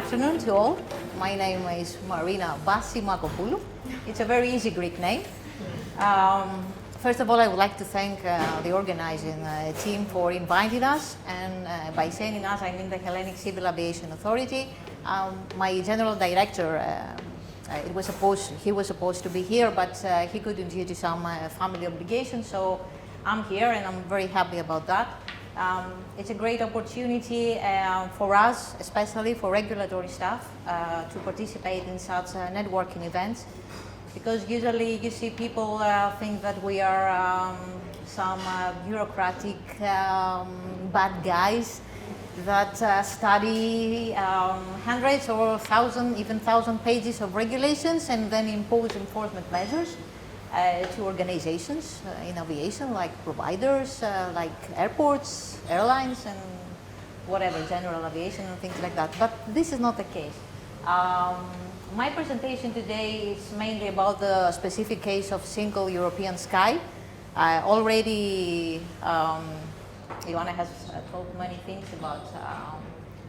afternoon to all. My name is Marina Basimakopoulou. It's a very easy Greek name. First of all, I would like to thank the organizing team for inviting us, and by saying us, I mean the Hellenic Civil Aviation Authority. My general director, he was supposed to be here, but he couldn't due to some family obligations, so I'm here and I'm very happy about that. It's a great opportunity for us, especially for regulatory staff, to participate in such networking events, because usually you see people think that we are some bureaucratic bad guys that study hundreds or even thousand pages of regulations and then impose enforcement measures to organizations in aviation, like providers, like airports, airlines, and whatever, general aviation and things like that. But this is not the case. My presentation today is mainly about the specific case of single European sky. Already, Ioana has told many things about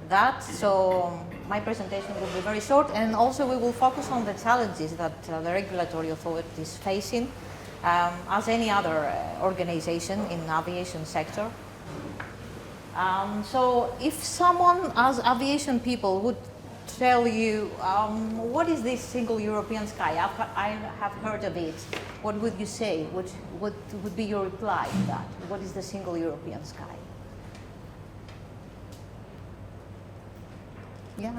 that, so my presentation will be very short, and also we will focus on the challenges that the regulatory authority is facing, as any other organization in the aviation sector. So if someone, as aviation people, would tell you, what is this single European sky? I have heard of it. What would you say? What would be your reply to that? What is the single European sky? Yeah.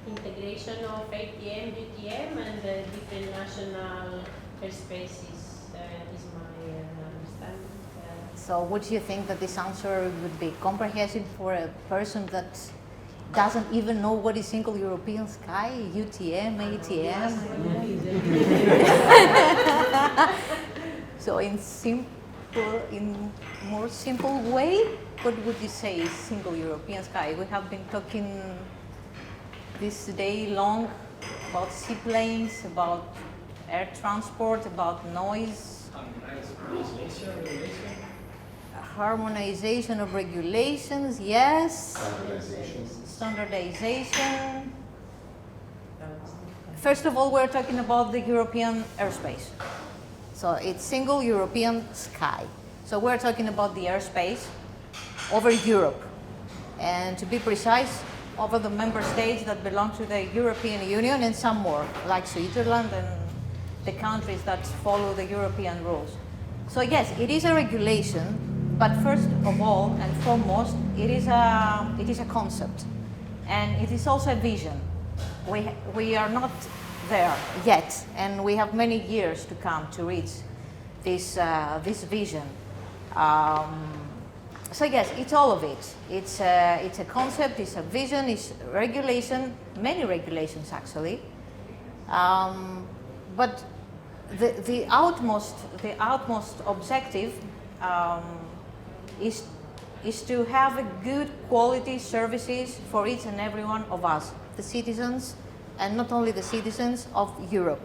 Integration of ATM, UTM, and different national airspaces is my understanding. So would you think that this answer would be comprehensive for a person that doesn't even know what is single European sky, UTM, ATM? So in more simple way, what would you say is single European sky? We have been talking this day long about seaplanes, about air transport, about noise. Harmonization of regulations, yes. Standardization. First of all, we're talking about the European airspace. So it's single European sky. So we're talking about the airspace over Europe. And to be precise, over the member states that belong to the European Union and some more, like Switzerland and the countries that follow the European rules. So yes, it is a regulation, but first of all and foremost, it is a concept, and it is also a vision. We are not there yet, and we have many years to come to reach this vision. So yes, it's all of it. It's a concept, it's a vision, it's regulation, many regulations actually. But the utmost objective is to have a good quality services for each and every one of us, the citizens, and not only the citizens of Europe.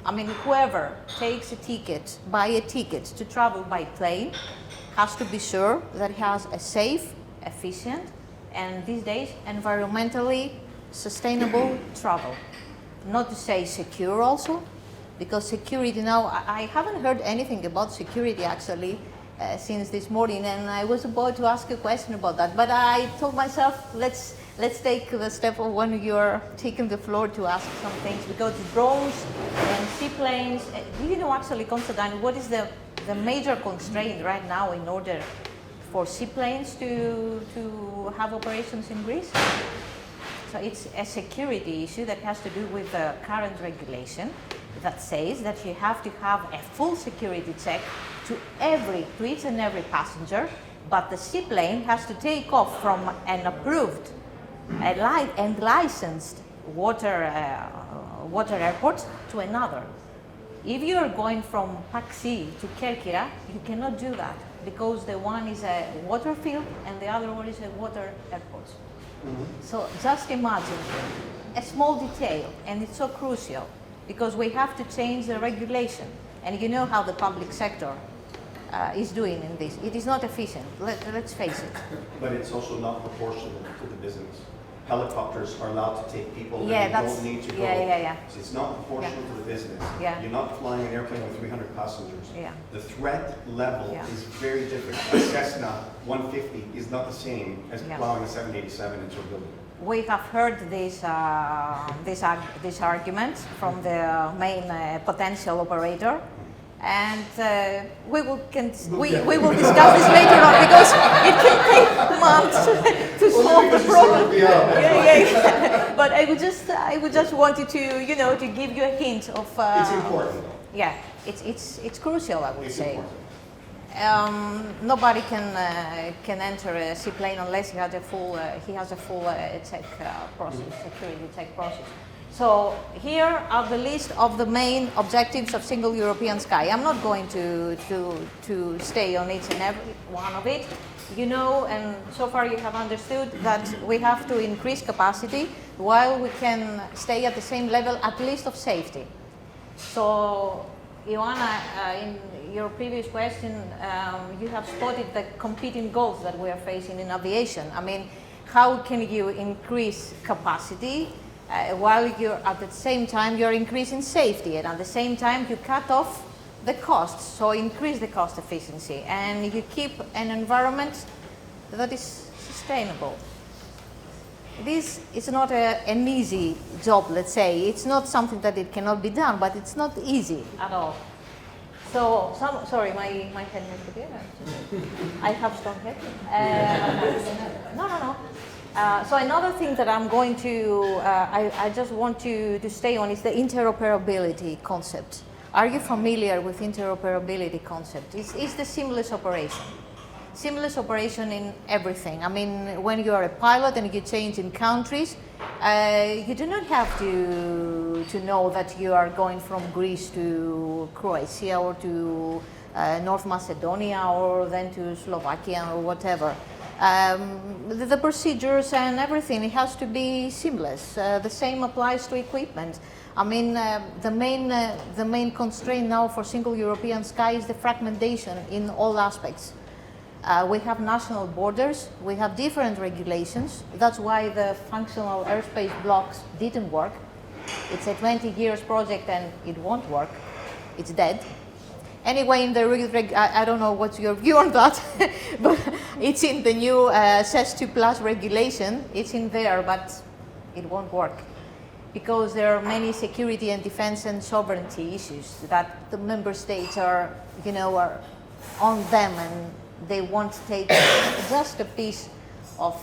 I mean, whoever takes a ticket, buy a ticket to travel by plane, has to be sure that it has a safe, efficient, and these days environmentally sustainable travel. Not to say secure also, because security now, I haven't heard anything about security actually since this morning, and I was about to ask a question about that, but I told myself, let's take the step of when you're taking the floor to ask some things, because drones and seaplanes, do you know actually, Constantine, what is the major constraint right now in order for seaplanes to have operations in Greece? So it's a security issue that has to do with the current regulation that says that you have to have a full security check to each and every passenger, but the seaplane has to take off from an approved and licensed water airport to another. If you are going from Paxi to Kerkira, you cannot do that, because the one is a water field and the other one is a water airport. Mm-hmm. So just imagine a small detail, and it's so crucial, because we have to change the regulation. And you know how the public sector is doing in this. It is not efficient, let's face it. But it's also not proportional to the business. helicopters are allowed to take people Yeah, and they that's- don't need to go. yeah. So it's not proportional to the business. Yeah. You're not flying an airplane with 300 passengers. Yeah. The threat level Yeah. is very different. A Cessna 150 is not the same as Yeah. plowing a 787 into a building. We have heard this argument from the main potential operator, and we will discuss this later on because it can take months to solve the problem. Yeah. But I would just wanted to to give you a hint of. It's important though. Yeah, it's crucial, I would It's say. important. Nobody can enter a seaplane unless he has a full check process, security check process. So here are the list of the main objectives of Single European Sky. I'm not going to stay on each and every one of it. You know, and so far you have understood that we have to increase capacity while we can stay at the same level, at least of safety. So, Ioana, in your previous question, you have spotted the competing goals that we are facing in aviation. I mean, how can you increase capacity while you're at the same time you're increasing safety, and at the same time you cut off the costs, so increase the cost efficiency, and you keep an environment that is sustainable. This is not an easy job, let's say. It's not something that it cannot be done, but it's not easy at all. So, sorry, my head has to be I have strong head. No. So another thing that I'm going to, I just want to stay on is the interoperability concept. Are you familiar with interoperability concept? It's the seamless operation. Seamless operation in everything. I mean, when you are a pilot and you change in countries, you do not have to know that you are going from Greece to Croatia or to North Macedonia or then to Slovakia or whatever. The procedures and everything, it has to be seamless. The same applies to equipment. I mean, the main constraint now for Single European Sky is the fragmentation in all aspects. We have national borders, we have different regulations. That's why the functional airspace blocks didn't work. It's a 20 years project and it won't work. It's dead. Anyway, in the I don't know what's your view on that, but it's in the new SES 2 Plus regulation. It's in there, but it won't work because there are many security and defense and sovereignty issues that the member states are on them, and they won't take just a piece of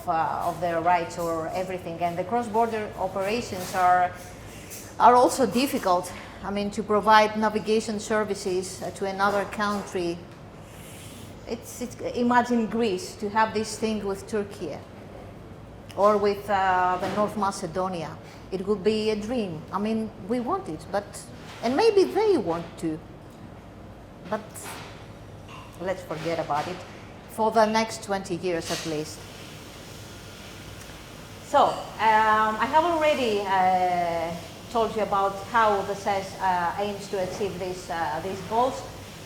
their rights or everything. And the cross-border operations are also difficult. I mean, to provide navigation services to another country. Imagine Greece to have this thing with Turkey or with the North Macedonia. It would be a dream. I mean, we want it, and maybe they want to, but let's forget about it for the next 20 years at least. So, I have already told you about how the SES aims to achieve these goals,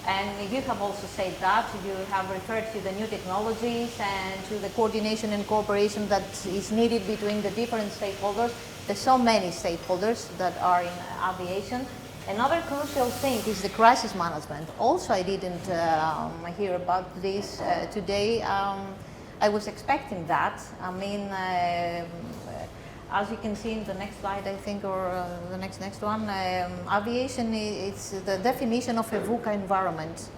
and you have also said that you have referred to the new technologies and to the coordination and cooperation that is needed between the different stakeholders. There's so many stakeholders that are in aviation. Another crucial thing is the crisis management. Also, I didn't hear about this today. I was expecting that. I mean, as you can see in the next slide, I think, or the next one, aviation, it's the definition of a VUCA environment.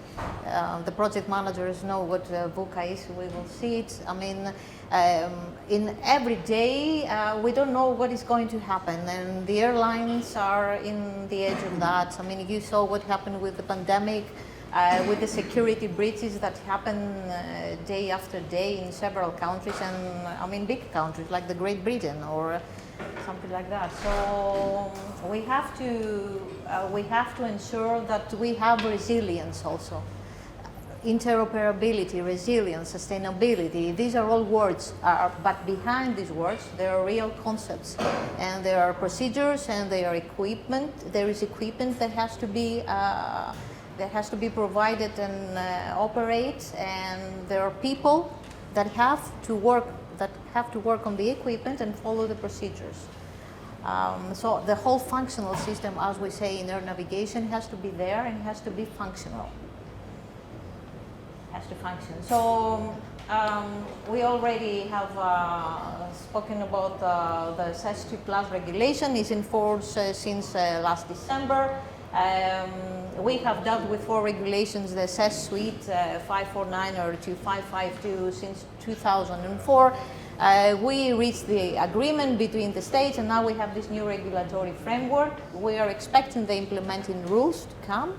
The project managers know what VUCA is, we will see it. I mean, in every day, we don't know what is going to happen, and the airlines are in the edge of that. I mean, you saw what happened with the pandemic, with the security breaches that happen day after day in several countries, and I mean big countries like the Great Britain or something like that. So we have to ensure that we have resilience also. Interoperability, resilience, sustainability, these are all words, but behind these words there are real concepts, and there are procedures, and there are equipment. There is equipment that has to be provided and operate, and there are people that have to work that have to work on the equipment and follow the procedures. So the whole functional system, as we say in air navigation, has to be there and has to be functional. Has to function. So we already have spoken about the SES 2+ regulation is in force since last December. We have dealt with 4 regulations, the SES suite 549 or 2552 since 2004. We reached the agreement between the states, and now we have this new regulatory framework. We are expecting the implementing rules to come,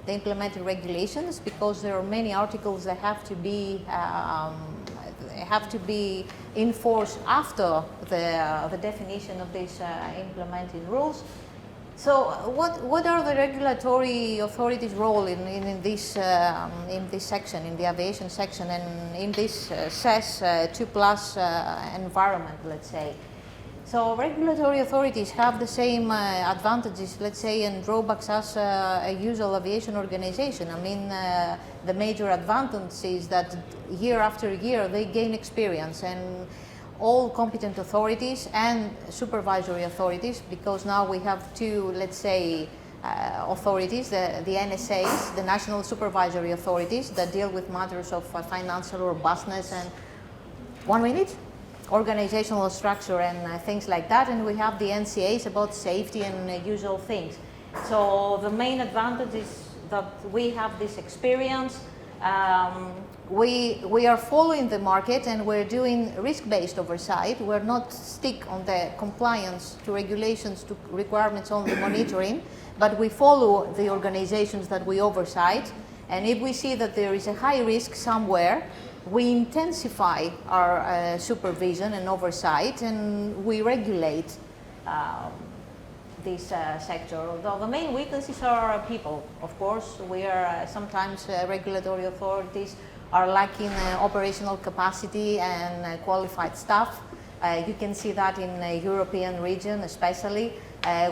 the implementing regulations, because there are many articles that have to be in force after the definition of these implementing rules. So what are the regulatory authorities' role in this section, in the aviation section, and in this SES 2+ environment, let's say? So regulatory authorities have the same advantages, let's say, and drawbacks as a usual aviation organization. I mean, the major advantage is that year after year they gain experience, and all competent authorities and supervisory authorities, because now we have 2, let's say, authorities, the NSAs, the National Supervisory Authorities, that deal with matters of financial robustness and organizational structure and things like that, and we have the NCAs about safety and usual things. So the main advantage is that we have this experience. We are following the market, and we're doing risk-based oversight. We're not stick on the compliance to regulations, to requirements only monitoring, but we follow the organizations that we oversight. And if we see that there is a high risk somewhere, we intensify our supervision and oversight, and we regulate this sector. Although the main weaknesses are people, of course. We are sometimes regulatory authorities are lacking operational capacity and qualified staff. You can see that in the European region especially,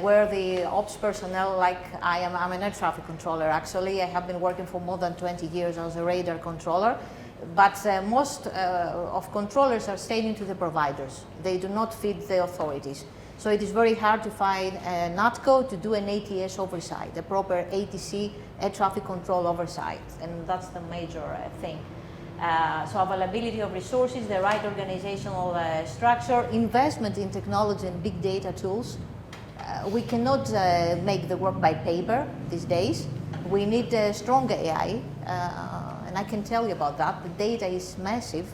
where the ops personnel, like I'm an air traffic controller actually. I have been working for more than 20 years as a radar controller, but most of controllers are staying to the providers. They do not feed the authorities. So it is very hard to find a NATCO to do an ATS oversight, a proper ATC, air traffic control oversight, and that's the major thing. So availability of resources, the right organizational structure, investment in technology and big data tools. We cannot make the work by paper these days. We need strong AI, and I can tell you about that. The data is massive.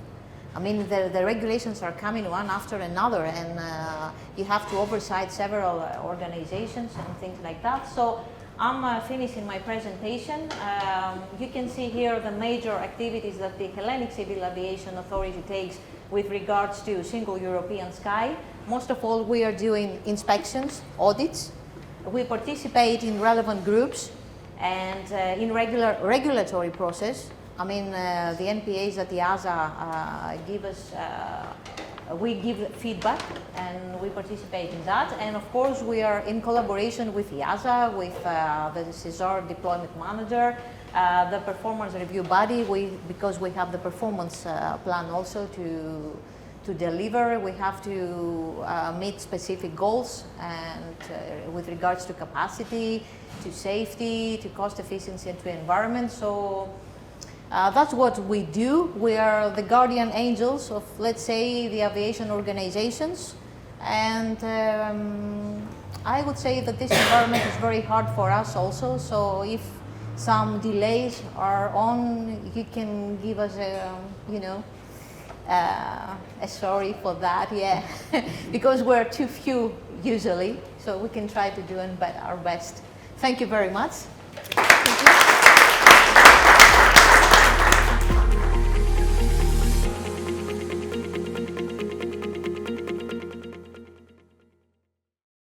I mean, the regulations are coming one after another, and you have to oversight several organizations and things like that. So I'm finishing my presentation. You can see here the major activities that the Hellenic Civil Aviation Authority takes with regards to single European sky. Most of all, we are doing inspections, audits. We participate in relevant groups and in regulatory process. I mean, the NPAs at the EASA give us, we give feedback and we participate in that. And of course, we are in collaboration with EASA, with the CESAR deployment manager, the performance review body, because we have the performance plan also to deliver. We have to meet specific goals, and with regards to capacity, to safety, to cost efficiency, and to environment. So that's what we do. We are the guardian angels of, let's say, the aviation organizations. And I would say that this environment is very hard for us also. So if some delays are on, you can give us a, a sorry for that, yeah, because we're too few usually. So we can try to do our best. Thank you very much. Thank you.